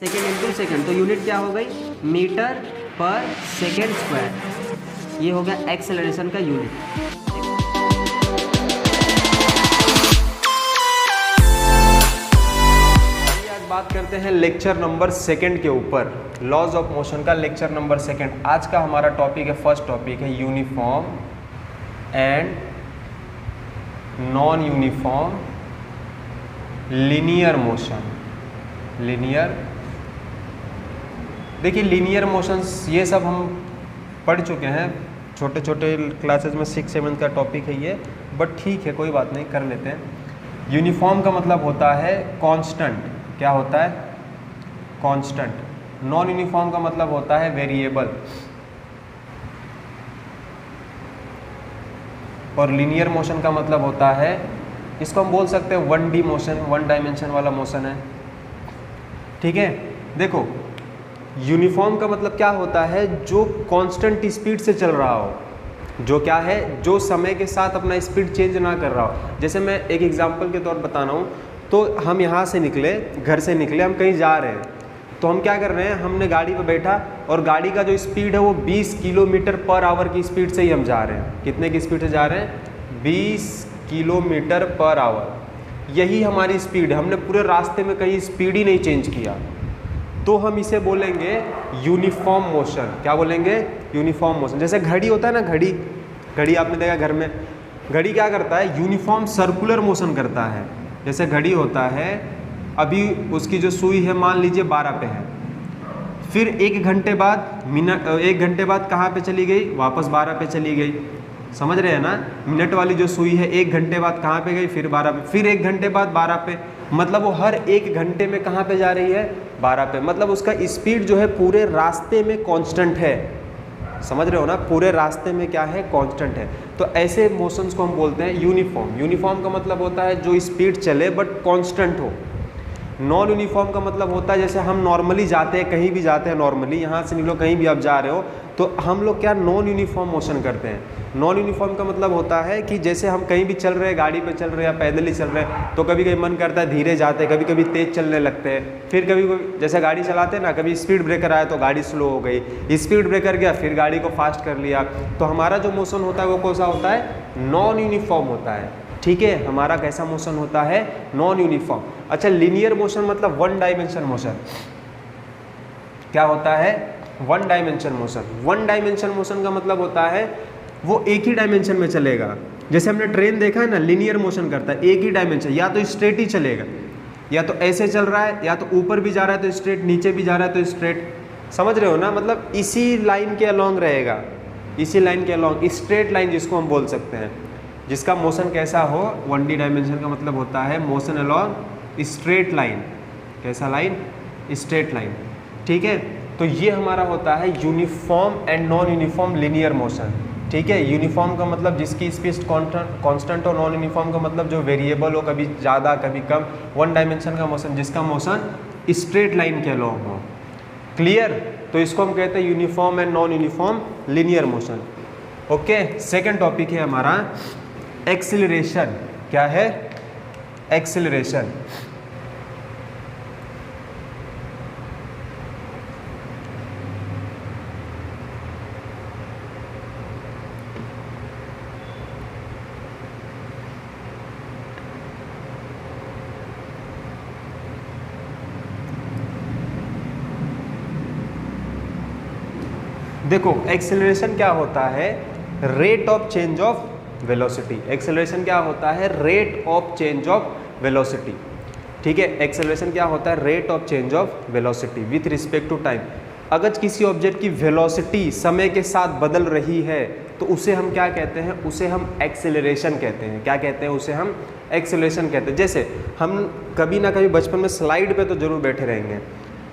Second into second, तो unit क्या हो गई? मीटर पर सेकेंड स्क्वायर। ये हो गया एक्सेलरेशन का यूनिट। आज बात करते हैं लेक्चर नंबर सेकेंड के ऊपर, लॉज ऑफ मोशन का लेक्चर नंबर सेकेंड। आज का हमारा टॉपिक है, फर्स्ट टॉपिक है uniform and non uniform linear motion. Linear, देखिए लीनियर मोशंस ये सब हम पढ़ चुके हैं छोटे छोटे क्लासेस में, 6-7 का टॉपिक है ये, बट ठीक है कोई बात नहीं, कर लेते हैं। यूनिफॉर्म का मतलब होता है कांस्टेंट। क्या होता है? कांस्टेंट। नॉन यूनिफॉर्म का मतलब होता है वेरिएबल। और लीनियर मोशन का मतलब होता है, इसको हम बोल सकते हैं 1D मोशन, 1 डायमेंशन वाला मोशन है। ठीक है, देखो यूनिफॉर्म का मतलब क्या होता है? जो कांस्टेंट स्पीड से चल रहा हो। जो क्या है? जो समय के साथ अपना स्पीड चेंज ना कर रहा हो। जैसे मैं एक एग्जांपल के तौर पर बता रहा हूँ, तो हम यहाँ से निकले, घर से निकले, हम कहीं जा रहे हैं, तो हम क्या कर रहे हैं? हमने गाड़ी पर बैठा और गाड़ी का जो स्पीड है वो 20 किलोमीटर पर आवर की स्पीड से ही हम जा रहे हैं। कितने की स्पीड से जा रहे हैं? 20 किलोमीटर पर आवर। यही हमारी स्पीड है, हमने पूरे रास्ते में कहीं स्पीड ही नहीं चेंज किया, तो हम इसे बोलेंगे यूनिफॉर्म मोशन। क्या बोलेंगे? Uniform motion. जैसे घड़ी होता है ना, घड़ी आपने देखा घर में, घड़ी क्या करता है? यूनिफॉर्म सर्कुलर मोशन करता है। जैसे घड़ी होता है, अभी उसकी जो सुई है मान लीजिए 12 पे है, फिर 1 घंटे बाद 1 घंटे बाद कहाँ पे चली गई? वापस 12 पे चली गई। समझ रहे हैं ना? मिनट वाली जो सुई है 1 घंटे बाद कहाँ पे गई? फिर 12 पे, फिर 1 घंटे बाद 12 पे। मतलब वो हर 1 घंटे में कहाँ पे जा रही है? 12 पे। मतलब उसका स्पीड जो है पूरे रास्ते में कांस्टेंट है। समझ रहे हो ना? पूरे रास्ते में क्या है? कांस्टेंट है। तो ऐसे मोशंस को हम बोलते हैं यूनिफॉर्म। यूनिफॉर्म का मतलब होता है जो स्पीड चले बट कांस्टेंट हो। नॉन यूनिफॉर्म का मतलब होता है जैसे हम नॉर्मली जाते हैं, कहीं भी जाते हैं नॉर्मली, यहाँ से निकलो कहीं भी आप जा रहे हो, तो हम लोग क्या नॉन यूनिफॉर्म मोशन करते हैं। नॉन यूनिफॉर्म का मतलब होता है कि जैसे हम कहीं भी चल रहे हैं, गाड़ी पे चल रहे हैं या पैदल ही चल रहे हैं, तो कभी कभी मन करता है धीरे जाते हैं, कभी कभी तेज़ चलने लगते हैं, फिर कभी कभी जैसे गाड़ी चलाते हैं ना, कभी स्पीड ब्रेकर आया तो गाड़ी स्लो हो गई, स्पीड ब्रेकर गया फिर गाड़ी को फास्ट कर लिया। तो हमारा जो मोशन होता है वो कौन सा होता है? नॉन यूनिफॉर्म होता है। ठीक है, हमारा कैसा मोशन होता है? Non uniform. अच्छा, लीनियर मोशन मतलब 1 डायमेंशन मोशन। क्या होता है? 1 डायमेंशन मोशन। 1 डायमेंशन मोशन का मतलब होता है वो एक ही डायमेंशन में चलेगा। जैसे हमने ट्रेन देखा है ना, लीनियर मोशन करता है, एक ही डायमेंशन, या तो स्ट्रेट ही चलेगा, या तो ऐसे चल रहा है, या तो ऊपर भी जा रहा है तो स्ट्रेट, नीचे भी जा रहा है तो स्ट्रेट। समझ रहे हो ना? मतलब इसी लाइन के अलॉन्ग रहेगा, इसी लाइन के अलॉन्ग, स्ट्रेट लाइन जिसको हम बोल सकते हैं, जिसका मोशन कैसा हो? 1D डायमेंशन का मतलब होता है मोशन अलॉन्ग स्ट्रेट लाइन। कैसा लाइन? Straight line. ठीक है, तो ये हमारा होता है uniform and non uniform linear motion. ठीक है, यूनिफॉर्म का मतलब जिसकी स्पीड कांस्टेंट हो, नॉन यूनिफॉर्म का मतलब जो वेरिएबल हो, कभी ज़्यादा कभी कम। 1 डायमेंशन का मोशन जिसका मोशन स्ट्रेट लाइन के अलॉन्ग हो। क्लियर? तो इसको हम कहते हैं uniform and non uniform linear motion. Okay, second topic है हमारा एक्सीलरेशन। क्या है? एक्सीलरेशन। देखो एक्सेलरेशन क्या होता है? Rate of change of velocity. Acceleration क्या होता है? Rate of change of velocity. ठीक है, एक्सेलरेशन क्या होता है? Rate of change of velocity with respect to time. अगर किसी ऑब्जेक्ट की वेलोसिटी समय के साथ बदल रही है तो उसे हम क्या कहते हैं? उसे हम एक्सेलरेशन कहते हैं। क्या कहते हैं? उसे हम एक्सेलरेशन कहते हैं। जैसे हम कभी ना कभी बचपन में स्लाइड पे तो जरूर बैठे रहेंगे,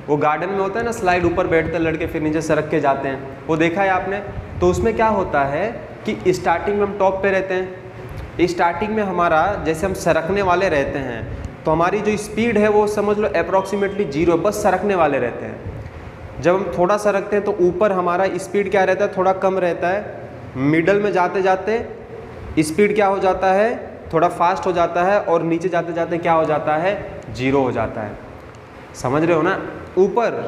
वो गार्डन में होता है ना स्लाइड, ऊपर बैठते हैं लड़के, फिर नीचे सरक के जाते हैं, वो देखा है आपने? तो उसमें क्या होता है कि स्टार्टिंग में हम टॉप पे रहते हैं, स्टार्टिंग में हमारा जैसे हम सरकने वाले रहते हैं, तो हमारी जो स्पीड है वो समझ लो अप्रॉक्सीमेटली 0, बस सरकने वाले रहते हैं। जब हम थोड़ा सरकते हैं तो ऊपर हमारा स्पीड क्या रहता है? थोड़ा कम रहता है। मिडल में जाते जाते स्पीड क्या हो जाता है? थोड़ा फास्ट हो जाता है, और नीचे जाते जाते क्या हो जाता है? 0 हो जाता है। समझ रहे हो ना? ऊपर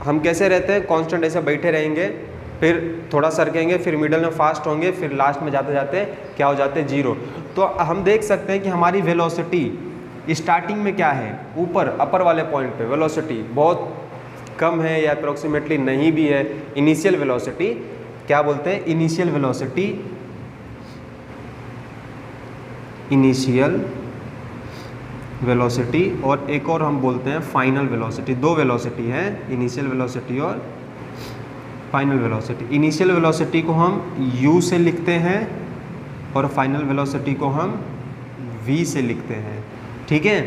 हम कैसे रहते हैं, कांस्टेंट ऐसे बैठे रहेंगे, फिर थोड़ा सरकेंगे, फिर मिडल में फास्ट होंगे, फिर लास्ट में जाते जाते क्या हो जाते हैं, जीरो। तो हम देख सकते हैं कि हमारी वेलोसिटी स्टार्टिंग में क्या है, ऊपर अपर वाले पॉइंट पे वेलोसिटी बहुत कम है या अप्रोक्सीमेटली नहीं भी है। इनिशियल वेलोसिटी क्या बोलते हैं, इनिशियल वेलोसिटी, इनिशियल वेलोसिटी, और एक और हम बोलते हैं फाइनल वेलोसिटी। दो वेलोसिटी है, इनिशियल वेलोसिटी और फाइनल वेलोसिटी। इनिशियल वेलोसिटी को हम u से लिखते हैं और फाइनल वेलोसिटी को हम v से लिखते हैं। ठीक है,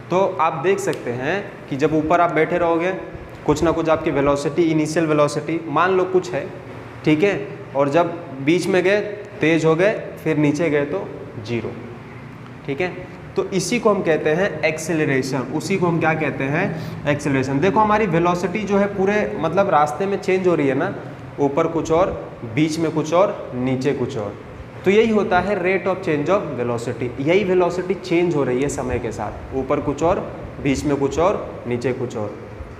तो आप देख सकते हैं कि जब ऊपर आप बैठे रहोगे कुछ ना कुछ आपकी वेलोसिटी, इनिशियल वेलोसिटी मान लो कुछ है, ठीक है, और जब बीच में गए तेज हो गए, फिर नीचे गए तो जीरो। ठीक है, तो इसी को हम कहते हैं एक्सेलरेशन, उसी को हम क्या कहते हैं, एक्सेलरेशन। देखो हमारी वेलोसिटी जो है पूरे मतलब रास्ते में चेंज हो रही है ना, ऊपर कुछ और, बीच में कुछ और, नीचे कुछ और। तो यही होता है rate of change of velocity. यही वेलोसिटी चेंज हो रही है समय के साथ, ऊपर कुछ और, बीच में कुछ और, नीचे कुछ और।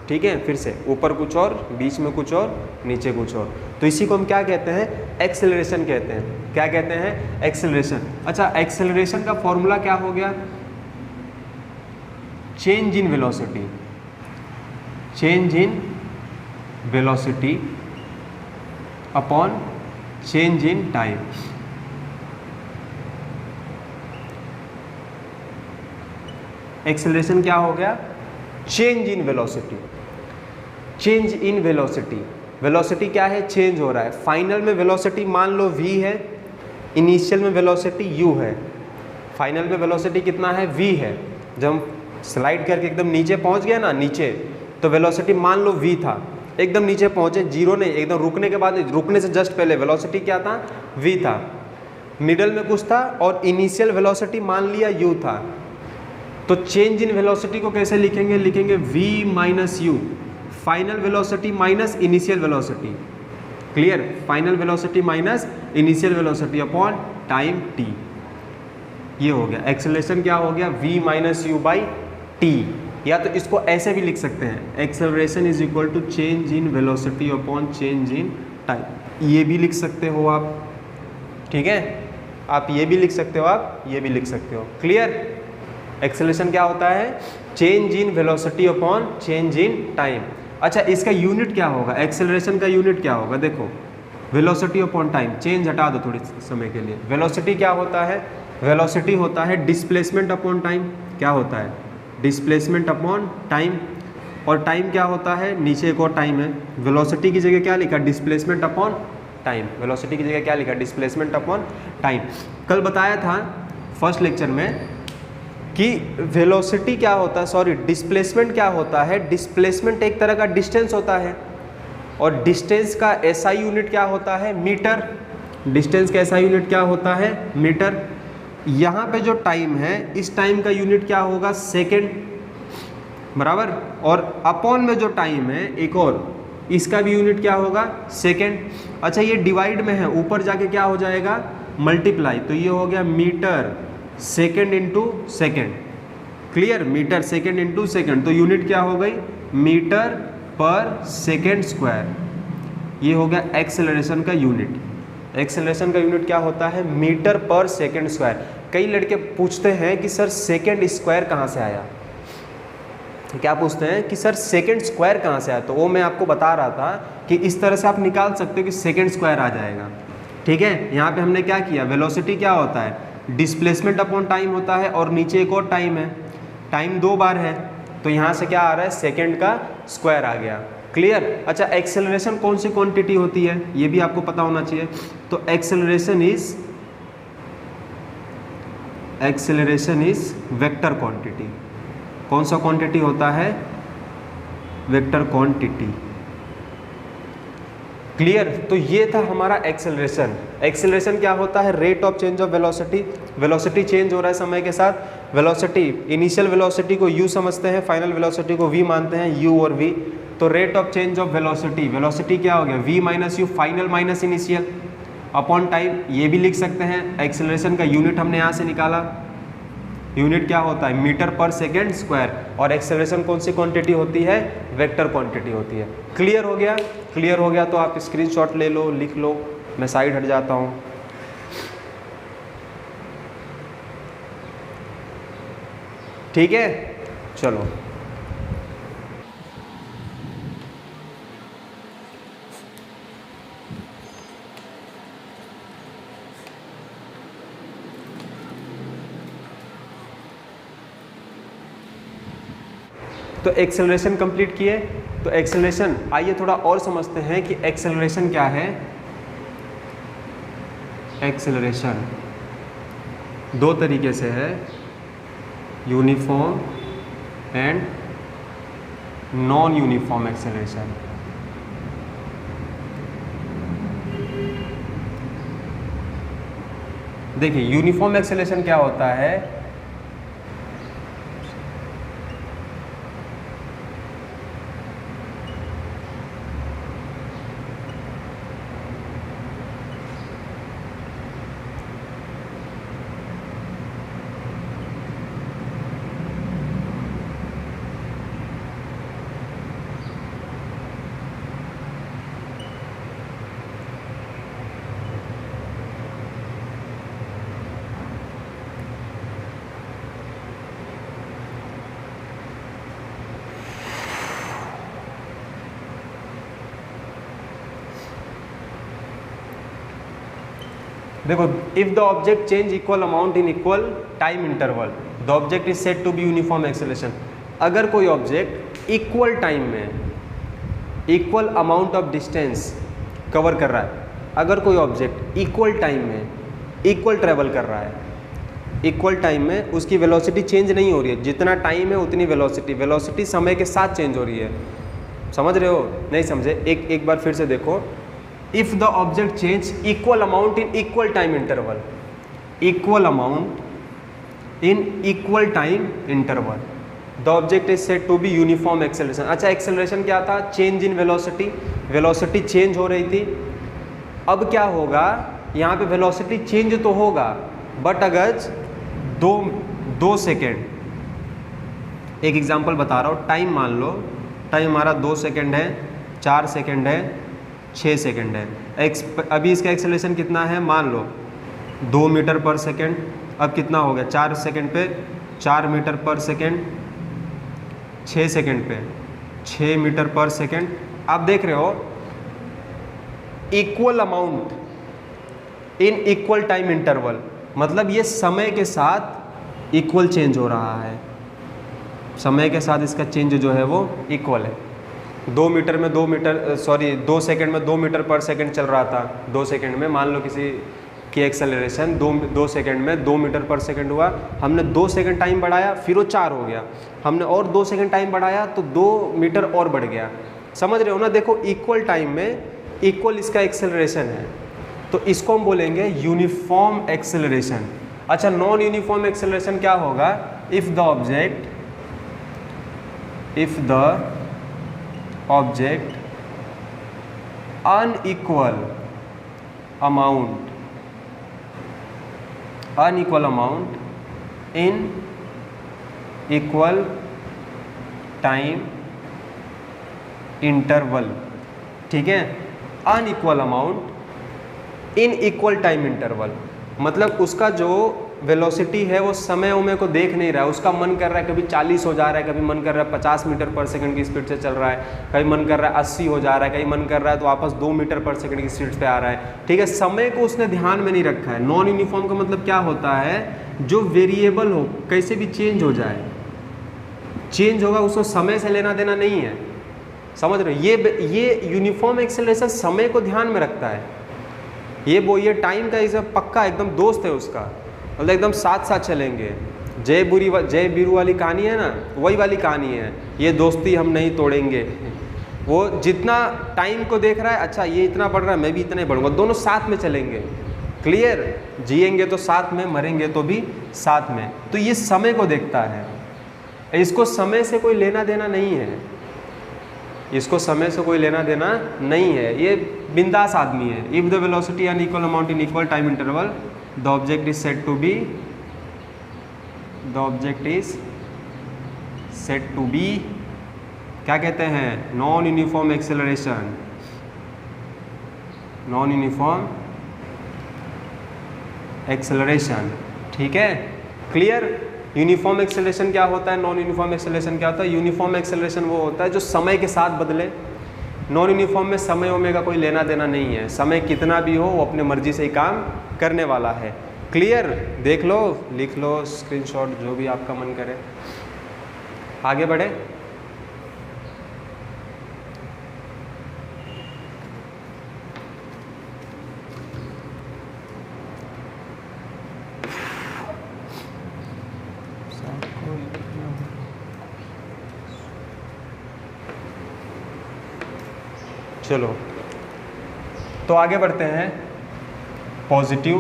ठीक है, फिर से ऊपर कुछ और, बीच में कुछ और, नीचे कुछ और। तो इसी को हम क्या कहते हैं, एक्सेलरेशन कहते हैं। क्या कहते हैं, एक्सेलरेशन। अच्छा, एक्सेलरेशन का फॉर्मूला क्या हो गया, change in velocity, change in velocity upon change in time. Acceleration क्या हो गया, change in velocity, change in velocity. Velocity क्या है, चेंज हो रहा है। फाइनल में वेलोसिटी मान लो v है, इनिशियल में वेलोसिटी u है, फाइनल में वेलोसिटी कितना है, v है। जब हम स्लाइड करके एकदम नीचे पहुंच गए ना, नीचे, तो वेलोसिटी मान लो v था, एकदम नीचे पहुंचे, जीरो नहीं, एकदम रुकने के बाद, रुकने से जस्ट पहले वेलोसिटी क्या था, v था, मिडल में कुछ था, और इनिशियल वेलोसिटी मान लिया u था। तो चेंज इन वेलोसिटी को कैसे लिखेंगे, लिखेंगे v minus u, final velocity minus initial velocity. Clear, final velocity minus initial velocity upon time t। ये हो गया एक्सेलरेशन, क्या हो गया, v minus u by t. या तो इसको ऐसे भी लिख सकते हैं, acceleration is equal to change in velocity upon change in time. ये भी लिख सकते हो आप, ठीक है, आप ये भी लिख सकते हो, आप ये भी लिख सकते हो। क्लियर, एक्सेलरेशन क्या होता है, change in velocity upon change in time. अच्छा, इसका यूनिट क्या होगा, एक्सेलरेशन का यूनिट क्या होगा, देखो वेलोसिटी अपॉन टाइम, चेंज हटा दो थोड़ी समय के लिए। वेलोसिटी क्या होता है, वेलोसिटी होता है डिस्प्लेसमेंट अपॉन टाइम। क्या होता है, डिस्प्लेसमेंट अपॉन टाइम। और टाइम क्या होता है, नीचे एक और टाइम है, वेलोसिटी की जगह क्या लिखा, डिस्प्लेसमेंट अपॉन टाइम। वेलोसिटी की जगह क्या लिखा, डिस्प्लेसमेंट अपॉन टाइम। कल बताया था फर्स्ट लेक्चर में कि वेलोसिटी क्या होता है, सॉरी डिस्प्लेसमेंट क्या होता है, डिस्प्लेसमेंट एक तरह का डिस्टेंस होता है, और डिस्टेंस का एसआई यूनिट क्या होता है, मीटर। डिस्टेंस का एसआई यूनिट क्या होता है, मीटर। यहाँ पे जो टाइम है, इस टाइम का यूनिट क्या होगा, सेकेंड, बराबर। और अपॉन में जो टाइम है एक और, इसका भी यूनिट क्या होगा, सेकेंड। अच्छा, ये डिवाइड में है, ऊपर जाके क्या हो जाएगा, मल्टीप्लाई। तो ये हो गया metre second into second. Clear, metre second into second. तो यूनिट क्या हो गई, मीटर पर सेकेंड स्क्वायर। ये हो गया एक्सेलरेशन का यूनिट। एक्सेलरेशन का यूनिट क्या होता है, मीटर पर सेकेंड स्क्वायर। कई लड़के पूछते हैं कि सर सेकेंड स्क्वायर कहाँ से आया, क्या पूछते हैं कि सर सेकेंड स्क्वायर कहाँ से आया। तो वो मैं आपको बता रहा था कि इस तरह से आप निकाल सकते हो कि सेकेंड स्क्वायर आ जाएगा। ठीक है, यहाँ पे हमने क्या किया, वेलोसिटी क्या होता है, डिस्प्लेसमेंट अपॉन टाइम होता है, और नीचे एक और टाइम है, टाइम दो बार है, तो यहाँ से क्या आ रहा है, सेकेंड का स्क्वायर आ गया। क्लियर। अच्छा, एक्सेलरेशन कौन सी क्वांटिटी होती है, ये भी आपको पता होना चाहिए। तो एक्सेलरेशन इज वेक्टर क्वांटिटी। कौन सा क्वांटिटी होता है, वेक्टर क्वांटिटी। क्लियर। तो ये था हमारा एक्सेलरेशन। एक्सेलरेशन क्या होता है, rate of change of velocity. Velocity change हो रहा है समय के साथ। वेलोसिटी, इनिशियल वेलोसिटी को u समझते हैं, फाइनल वेलोसिटी को v मानते हैं, u और v। तो rate of change of velocity, velocity क्या हो गया, v minus u, final minus initial, upon time. ये भी लिख सकते हैं। एक्सेलरेशन का यूनिट हमने यहाँ से निकाला, यूनिट क्या होता है, मीटर पर सेकेंड स्क्वायर, और एक्सेलरेशन कौन सी क्वांटिटी होती है, वेक्टर क्वांटिटी होती है। क्लियर हो गया? क्लियर हो गया तो आप स्क्रीनशॉट ले लो, लिख लो, मैं साइड हट जाता हूँ। ठीक है, चलो। तो एक्सेलरेशन कंप्लीट किए। तो एक्सेलरेशन, आइए थोड़ा और समझते हैं कि एक्सेलरेशन क्या है। एक्सेलरेशन दो तरीके से है, uniform and non uniform acceleration. देखिए यूनिफॉर्म एक्सेलरेशन क्या होता है, देखो, if the object change equal amount in equal time interval the object is said to be uniform acceleration. अगर कोई ऑब्जेक्ट इक्वल टाइम में equal amount of distance cover कर रहा है, अगर कोई ऑब्जेक्ट इक्वल टाइम में इक्वल ट्रेवल कर रहा है, इक्वल टाइम में उसकी वेलोसिटी चेंज नहीं हो रही है, जितना टाइम है उतनी वेलोसिटी, वेलोसिटी समय के साथ चेंज हो रही है। समझ रहे हो? नहीं समझे? एक बार फिर से देखो। If the object change equal amount in equal time interval, equal amount in equal time interval the object is said to be uniform acceleration. अच्छा, एक्सेलरेशन क्या था? Change in velocity, velocity change हो रही थी। अब क्या होगा, यहाँ पे वेलोसिटी चेंज तो होगा, बट अगर दो सेकेंड, एक एग्जांपल बता रहा हूँ, टाइम मान लो, टाइम हमारा 2 सेकेंड है, 4 सेकेंड है, 6 सेकेंड है। अभी इसका एक्सेलरेशन कितना है, मान लो 2 मीटर पर सेकेंड। अब कितना हो गया, 4 सेकेंड पे 4 मीटर पर सेकेंड, 6 सेकेंड पे 6 मीटर पर सेकेंड। आप देख रहे हो equal amount in equal time interval, मतलब ये समय के साथ इक्वल चेंज हो रहा है, समय के साथ इसका चेंज जो है वो इक्वल है। 2 सेकंड में 2 मीटर पर सेकंड चल रहा था, 2 सेकंड में मान लो किसी की एक्सेलरेशन 2 सेकंड में 2 मीटर पर सेकंड हुआ, हमने 2 सेकंड टाइम बढ़ाया, फिर वो 4 हो गया, हमने और 2 सेकंड टाइम बढ़ाया तो 2 मीटर और बढ़ गया। समझ रहे हो ना? देखो इक्वल टाइम में इक्वल इसका एक्सेलरेशन है, तो इसको हम बोलेंगे यूनिफॉर्म एक्सेलरेशन। अच्छा, नॉन यूनिफॉर्म एक्सेलरेशन क्या होगा? If the object unequal amount in equal time interval, ठीक है? Unequal amount in equal time interval, मतलब उसका जो वेलोसिटी है वो समय उमय को देख नहीं रहा है, उसका मन कर रहा है कभी 40 हो जा रहा है, कभी मन कर रहा है 50 मीटर पर सेकंड की स्पीड से चल रहा है, कभी मन कर रहा है 80 हो जा रहा है, कभी मन कर रहा है तो वापस 2 मीटर पर सेकंड की स्पीड पे आ रहा है। ठीक है, समय को उसने ध्यान में नहीं रखा है। नॉन यूनिफॉर्म का मतलब क्या होता है? जो वेरिएबल हो, कैसे भी चेंज हो जाए, चेंज होगा, उसको समय से लेना देना नहीं है। समझ रहे हो? ये यूनिफॉर्म एक्सेलरेशन समय को ध्यान में रखता है। ये टाइम का इस पक्का एकदम दोस्त है उसका, मतलब एकदम साथ साथ चलेंगे। जय बीरू वाली कहानी है ना, वही वाली कहानी है। ये दोस्ती हम नहीं तोड़ेंगे। वो जितना टाइम को देख रहा है, अच्छा ये इतना बढ़ रहा है, मैं भी इतना ही बढ़ूंगा, दोनों साथ में चलेंगे। क्लियर? जिएंगे तो साथ में, मरेंगे तो भी साथ में। तो ये समय को देखता है, इसको समय से कोई लेना देना नहीं है, इसको समय से कोई लेना देना नहीं है। ये बिंदास आदमी है। If the velocity unequal amount in equal time interval the object is said to be the object is said to be, क्या कहते हैं, non uniform acceleration, non uniform acceleration. ठीक है, क्लियर। यूनिफॉर्म एक्सेलरेशन क्या होता है, नॉन यूनिफॉर्म एक्सेलरेशन क्या होता है? यूनिफॉर्म एक्सेलरेशन वो होता है जो समय के साथ बदले। नॉन यूनिफॉर्म में समय ओमे का कोई लेना देना नहीं है, समय कितना भी हो वो अपने मर्जी से ही काम करने वाला है। क्लियर, देख लो, लिख लो, स्क्रीनशॉट, जो भी आपका मन करे। आगे बढ़े। चलो तो आगे बढ़ते हैं। Positive,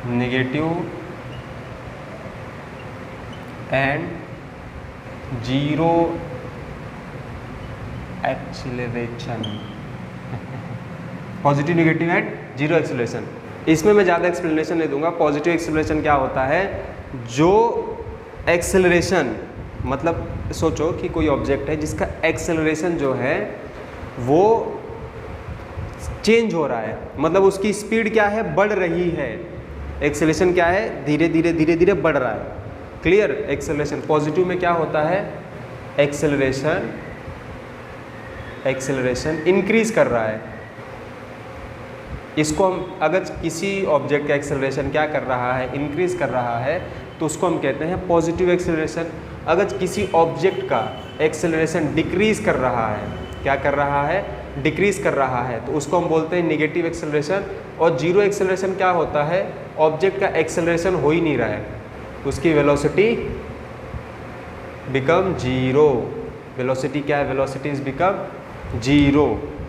negative and zero acceleration. Positive, negative and zero acceleration. इसमें मैं ज़्यादा एक्सप्लेनेशन नहीं दूंगा। पॉजिटिव एक्सीलरेशन क्या होता है, जो एक्सेलरेशन, मतलब सोचो कि कोई ऑब्जेक्ट है जिसका एक्सेलरेशन जो है वो चेंज हो रहा है, मतलब उसकी स्पीड क्या है, बढ़ रही है। एक्सेलरेशन क्या है, धीरे धीरे धीरे धीरे बढ़ रहा है। Clear, acceleration. पॉजिटिव में क्या होता है, एक्सेलरेशन इंक्रीज कर रहा है। इसको हम, अगर किसी ऑब्जेक्ट का एक्सेलरेशन क्या कर रहा है, इंक्रीज कर रहा है, तो उसको हम कहते हैं पॉजिटिव एक्सेलरेशन। अगर किसी ऑब्जेक्ट का एक्सेलरेशन डिक्रीज कर रहा है, क्या कर रहा है, डिक्रीज कर रहा है, तो उसको हम बोलते हैं नेगेटिव एक्सेलरेशन। और जीरो एक्सेलरेशन क्या होता है, ऑब्जेक्ट का एक्सेलरेशन हो ही नहीं रहा है, उसकी वेलोसिटी बिकम जीरो। वेलोसिटी क्या है, velocity is become zero.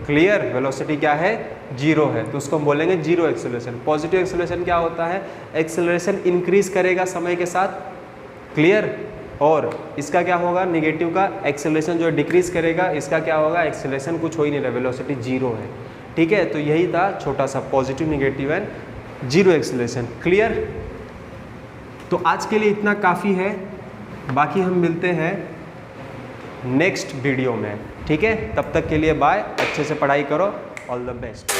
Clear, velocity क्या है, जीरो है, तो उसको हम बोलेंगे जीरो एक्सेलरेशन। पॉजिटिव एक्सेलरेशन क्या होता है, एक्सेलरेशन इंक्रीज करेगा समय के साथ। क्लियर, और इसका क्या होगा, नेगेटिव का एक्सेलरेशन जो डिक्रीज करेगा, इसका क्या होगा, एक्सेलरेशन कुछ हो ही नहीं रहा, वेलोसिटी जीरो है। ठीक है, तो यही था छोटा सा positive, negative and zero acceleration. Clear, तो आज के लिए इतना काफ़ी है, बाकी हम मिलते हैं नेक्स्ट वीडियो में। ठीक है, तब तक के लिए बाय, अच्छे से पढ़ाई करो, ऑल द बेस्ट।